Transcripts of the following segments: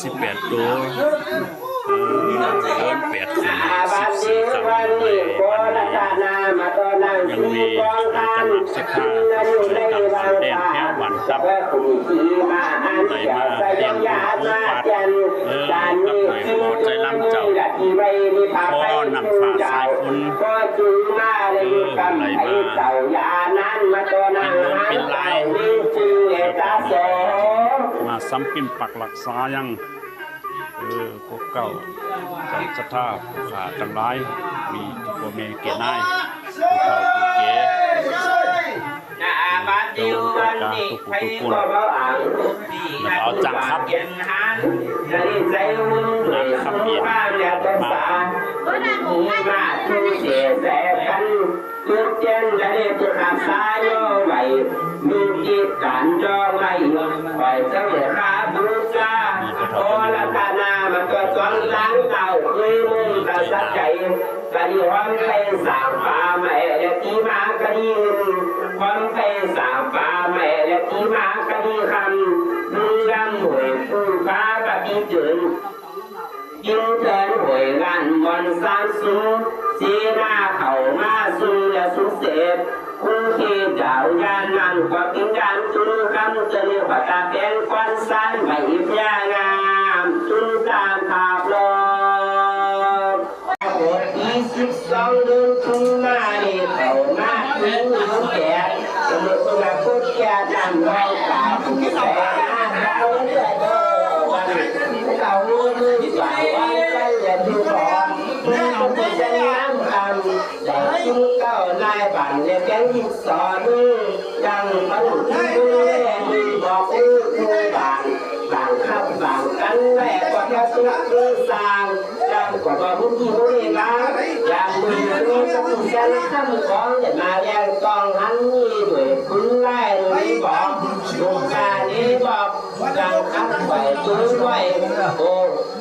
18 ตัวเดิน8 ขึ้น 14 คำในวันนี้ยังมีการนำสภาในการแสดงแค่วันครับไหนมาเรียนรู้ปัดกับไหนโมใจล้ำเจ้าพ่อนำฝ่าสายคุณไหลมาเป็นลายมาซ้ำกินปักหลักษายังพวกเก่าจันทธาผู้ขาทั้งหลายมีทุกคนเมเกนายผู้เก่าผู้เก๋เจ้าประกาศทุกผู้ทุกคนแล้วเอาจังครับนะครับเย็นมาทุกเจนจะได้ทุกขาสายโยไหวมีกิจการจองไหวไหวจะเหลือขาบูชาโอละตานามันก็จองล้างเต่าคุยมุ่งกระสับใจกระดิ่งความเป็นสามฟ้าแม่และที่มากระดิ่งความเป็นสามฟ้าแม่และที่มากระดิ่งคำดึงดำหวยผู้ฟ้าปฏิจุนยิ่งเดินหวยลั่นบนสามสูงสีหน้าเขามาสูและสุเสพคุณขี้เจ้ายานนั่งกว่ากินยานจุนคำจะเรียกว่าตาเป็นควันสันไม่พยางามจุนตาภาพลมโหด22เดือนทุ่งนานี่เขามาถึงน้องแก่สมุทรมาพุทธยาดำเราตาผู้แสนเราเดือดวันเรามือสายวันกันอย่าดูร้อนเราไม่ได้น้ำคำแต่ชุ่มเก้านายบ้านเรียกแกงหินสอนยังบรรลุที่บอกผู้บ้านบางคำบางกันแหลกกว่าจะสุดเรื่องสร้างยังกว่าบางที่บริบาลยังมือรู้จะพูดกันคำของอย่ามาแย่งกองหันนี่ด้วยคุณไล่ด้วยบอกลูกชานี้บอกดังคำไหวตัวไหวโอ้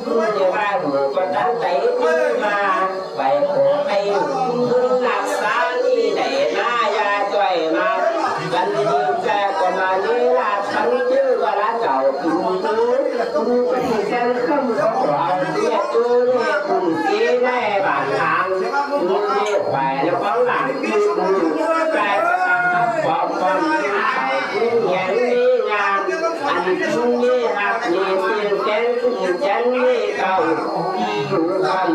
คุณจะว่าหนูก็ตั้งใจมาไหวโอ้ไปคุณหลักษานี่ได้หน้ายาจ่อยมากันดีแก่ก็มานี่ละฉันชื่อว่าละเจ้าคุณตื้อคุณที่ฉันคำของเราเรียกตัวเรียกคุณที่ได้บานทางคุณเรียกไปแล้วก็หลังคุณใจบอกความคุณเห็นนี่งานอันคุณนี่หักนี่เพียงแค่คุณฉันนี่เก่าที่อยู่กัน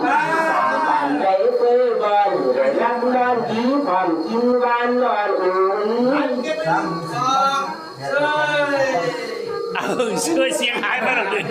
สามบ้านใจเพื่อบอลรักนอนดีความกินหวานนอนอุ่นช่วยเสียงหายไปหน่อย